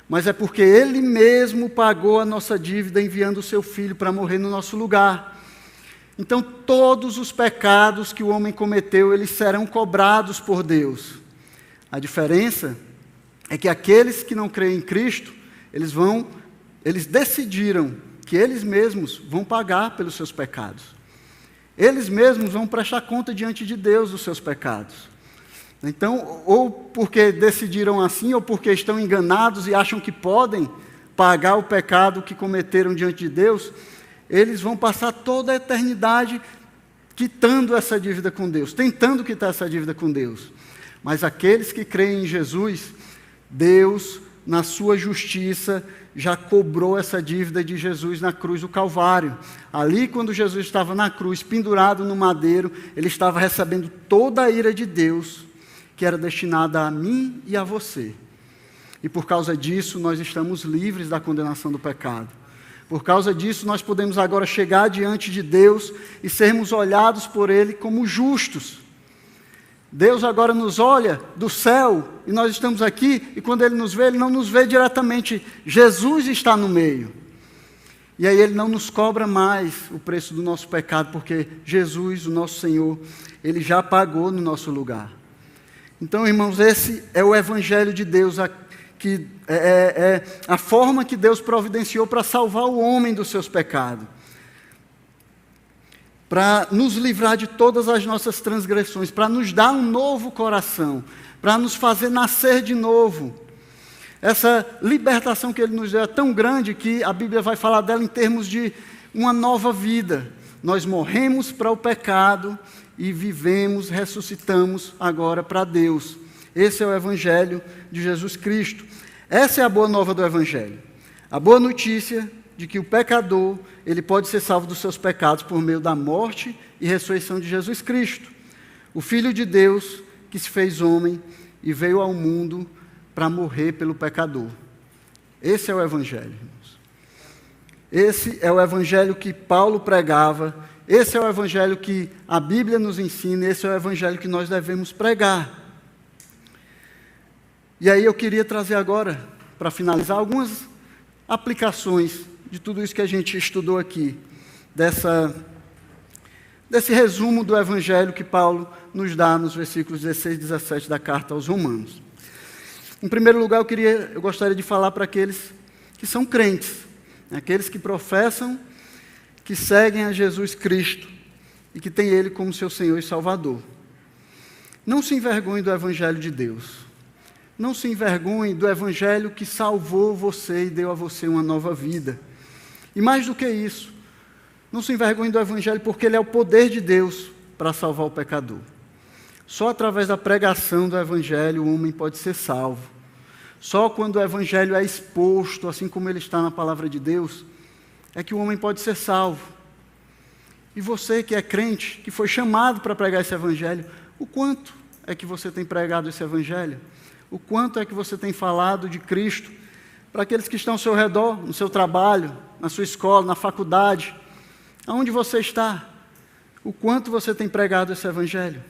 mas é porque Ele mesmo pagou a nossa dívida enviando o Seu Filho para morrer no nosso lugar. Então todos os pecados que o homem cometeu, eles serão cobrados por Deus. A diferença é que aqueles que não creem em Cristo, eles decidiram que eles mesmos vão pagar pelos seus pecados. Eles mesmos vão prestar conta diante de Deus dos seus pecados. Então, ou porque decidiram assim, ou porque estão enganados e acham que podem pagar o pecado que cometeram diante de Deus, eles vão passar toda a eternidade quitando essa dívida com Deus, tentando quitar essa dívida com Deus. Mas aqueles que creem em Jesus, Deus, na sua justiça, já cobrou essa dívida de Jesus na cruz do Calvário. Ali, quando Jesus estava na cruz, pendurado no madeiro, Ele estava recebendo toda a ira de Deus, que era destinada a mim e a você. E por causa disso, nós estamos livres da condenação do pecado. Por causa disso, nós podemos agora chegar diante de Deus e sermos olhados por Ele como justos. Deus agora nos olha do céu e nós estamos aqui, e quando Ele nos vê, Ele não nos vê diretamente. Jesus está no meio. E aí Ele não nos cobra mais o preço do nosso pecado, porque Jesus, o nosso Senhor, Ele já pagou no nosso lugar. Então, irmãos, esse é o Evangelho de Deus, que é a forma que Deus providenciou para salvar o homem dos seus pecados, para nos livrar de todas as nossas transgressões, para nos dar um novo coração, para nos fazer nascer de novo. Essa libertação que Ele nos deu é tão grande que a Bíblia vai falar dela em termos de uma nova vida. Nós morremos para o pecado e vivemos, ressuscitamos agora para Deus. Esse é o Evangelho de Jesus Cristo. Essa é a boa nova do Evangelho. A boa notícia de que o pecador, ele pode ser salvo dos seus pecados por meio da morte e ressurreição de Jesus Cristo. O Filho de Deus que se fez homem e veio ao mundo para morrer pelo pecador. Esse é o Evangelho, irmãos. Esse é o Evangelho que Paulo pregava. Esse é o Evangelho que a Bíblia nos ensina, esse é o Evangelho que nós devemos pregar. E aí eu queria trazer agora, para finalizar, algumas aplicações de tudo isso que a gente estudou aqui, desse resumo do Evangelho que Paulo nos dá nos versículos 16 e 17 da carta aos Romanos. Em primeiro lugar, eu gostaria de falar para aqueles que são crentes, aqueles que professam, que seguem a Jesus Cristo e que têm Ele como seu Senhor e Salvador. Não se envergonhe do Evangelho de Deus. Não se envergonhe do Evangelho que salvou você e deu a você uma nova vida. E mais do que isso, não se envergonhe do Evangelho porque ele é o poder de Deus para salvar o pecador. Só através da pregação do Evangelho o homem pode ser salvo. Só quando o Evangelho é exposto, assim como ele está na palavra de Deus, é que o homem pode ser salvo. E você que é crente, que foi chamado para pregar esse Evangelho, o quanto é que você tem pregado esse Evangelho? O quanto é que você tem falado de Cristo para aqueles que estão ao seu redor, no seu trabalho, na sua escola, na faculdade, aonde você está? O quanto você tem pregado esse Evangelho?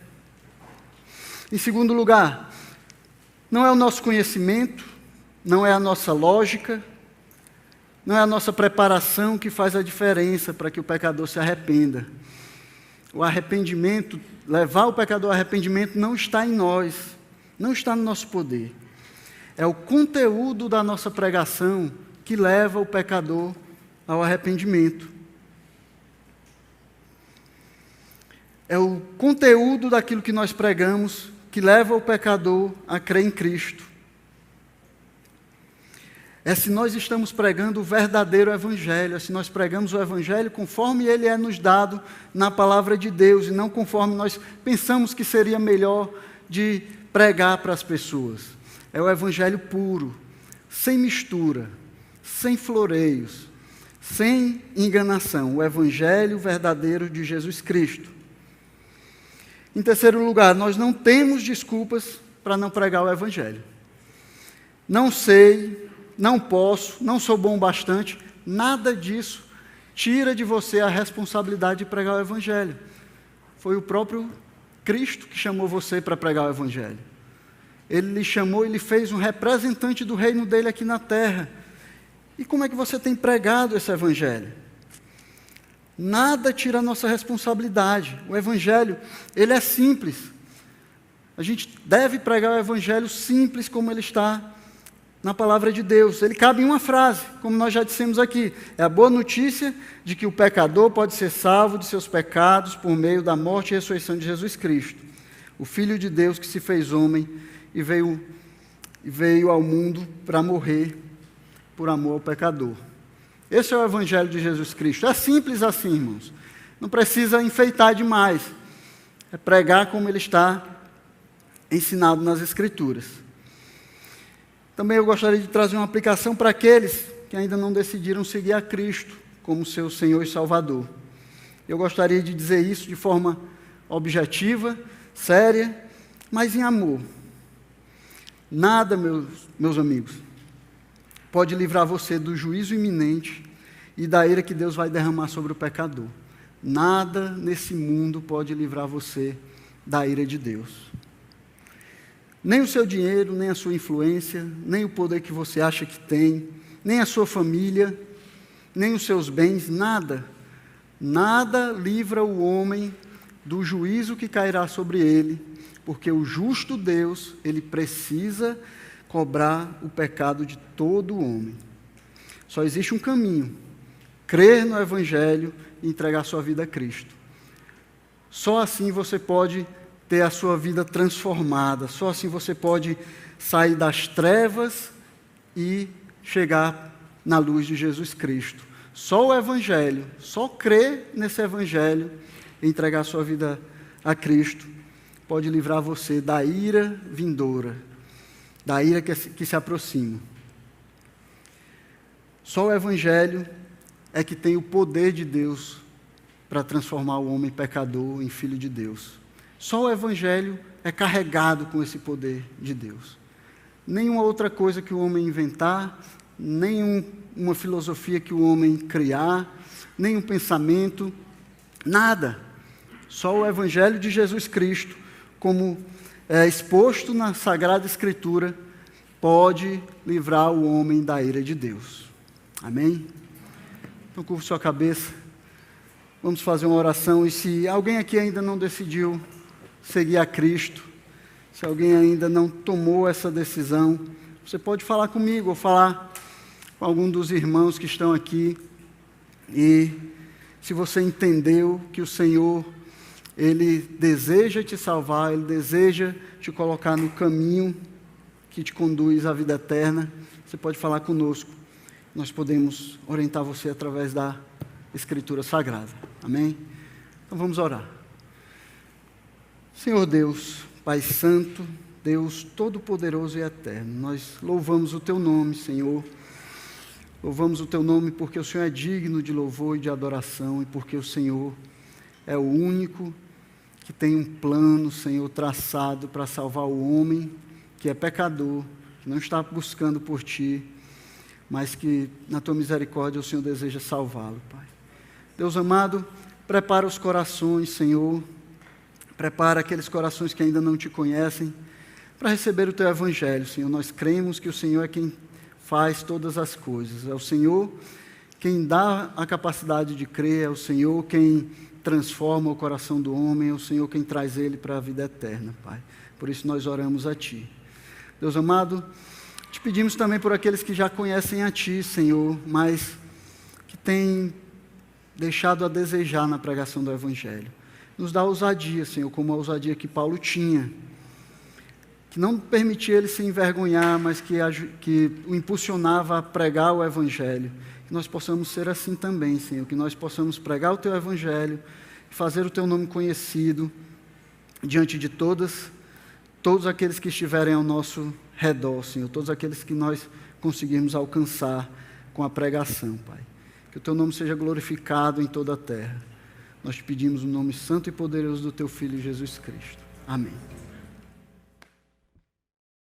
Em segundo lugar, não é o nosso conhecimento, não é a nossa lógica, não é a nossa preparação que faz a diferença para que o pecador se arrependa. O arrependimento, levar o pecador ao arrependimento não está em nós, não está no nosso poder. É o conteúdo da nossa pregação que leva o pecador ao arrependimento. É o conteúdo daquilo que nós pregamos que leva o pecador a crer em Cristo. É se nós estamos pregando o verdadeiro Evangelho, é se nós pregamos o Evangelho conforme ele é nos dado na palavra de Deus, e não conforme nós pensamos que seria melhor de pregar para as pessoas. É o Evangelho puro, sem mistura, sem floreios, sem enganação, o Evangelho verdadeiro de Jesus Cristo. Em terceiro lugar, nós não temos desculpas para não pregar o Evangelho. Não sei, não posso, não sou bom bastante, nada disso tira de você a responsabilidade de pregar o Evangelho. Foi o próprio Cristo que chamou você para pregar o Evangelho. Ele lhe chamou, ele fez um representante do reino dele aqui na terra. E como é que você tem pregado esse Evangelho? Nada tira a nossa responsabilidade. O Evangelho, ele é simples. A gente deve pregar o Evangelho simples como ele está na palavra de Deus. Ele cabe em uma frase, como nós já dissemos aqui. É a boa notícia de que o pecador pode ser salvo de seus pecados por meio da morte e ressurreição de Jesus Cristo, o Filho de Deus que se fez homem e veio ao mundo para morrer por amor ao pecador. Esse é o Evangelho de Jesus Cristo. É simples assim, irmãos. Não precisa enfeitar demais. É pregar como ele está ensinado nas Escrituras. Também eu gostaria de trazer uma aplicação para aqueles que ainda não decidiram seguir a Cristo como seu Senhor e Salvador. Eu gostaria de dizer isso de forma objetiva, séria, mas em amor. Nada, meus amigos, pode livrar você do juízo iminente e da ira que Deus vai derramar sobre o pecador. Nada nesse mundo pode livrar você da ira de Deus. Nem o seu dinheiro, nem a sua influência, nem o poder que você acha que tem, nem a sua família, nem os seus bens, nada. Nada livra o homem do juízo que cairá sobre ele, porque o justo Deus, ele precisa cobrar o pecado de todo homem. Só existe um caminho: crer no Evangelho e entregar sua vida a Cristo. Só assim você pode ter a sua vida transformada, só assim você pode sair das trevas e chegar na luz de Jesus Cristo. Só o Evangelho, só crer nesse Evangelho e entregar sua vida a Cristo pode livrar você da ira vindoura, da ira que se aproxima. Só o Evangelho é que tem o poder de Deus para transformar o homem pecador em filho de Deus. Só o Evangelho é carregado com esse poder de Deus. Nenhuma outra coisa que o homem inventar, nenhuma filosofia que o homem criar, nenhum pensamento, nada. Só o Evangelho de Jesus Cristo, como é exposto na Sagrada Escritura, pode livrar o homem da ira de Deus. Amém? Então, curva sua cabeça. Vamos fazer uma oração. E se alguém aqui ainda não decidiu seguir a Cristo, se alguém ainda não tomou essa decisão, você pode falar comigo ou falar com algum dos irmãos que estão aqui. E se você entendeu que o Senhor, Ele deseja te salvar, Ele deseja te colocar no caminho que te conduz à vida eterna, você pode falar conosco. Nós podemos orientar você através da Escritura Sagrada. Amém? Então vamos orar. Senhor Deus, Pai Santo, Deus Todo-Poderoso e Eterno, nós louvamos o Teu nome, Senhor. Louvamos o Teu nome porque o Senhor é digno de louvor e de adoração e porque o Senhor é o único que tem um plano, Senhor, traçado para salvar o homem que é pecador, que não está buscando por Ti, mas que na Tua misericórdia o Senhor deseja salvá-lo, Pai. Deus amado, prepara os corações, Senhor, prepara aqueles corações que ainda não Te conhecem, para receber o Teu Evangelho, Senhor. Nós cremos que o Senhor é quem faz todas as coisas, é o Senhor quem dá a capacidade de crer, é o Senhor quem transforma o coração do homem, é o Senhor quem traz ele para a vida eterna, Pai. Por isso nós oramos a Ti. Deus amado, te pedimos também por aqueles que já conhecem a Ti, Senhor, mas que têm deixado a desejar na pregação do Evangelho. Nos dá ousadia, Senhor, como a ousadia que Paulo tinha, que não permitia ele se envergonhar, mas que o impulsionava a pregar o Evangelho. Que nós possamos ser assim também, Senhor, que nós possamos pregar o Teu Evangelho, fazer o Teu nome conhecido diante de todos aqueles que estiverem ao nosso redor, Senhor, todos aqueles que nós conseguirmos alcançar com a pregação, Pai. Que o Teu nome seja glorificado em toda a terra. Nós te pedimos no nome santo e poderoso do Teu Filho Jesus Cristo. Amém.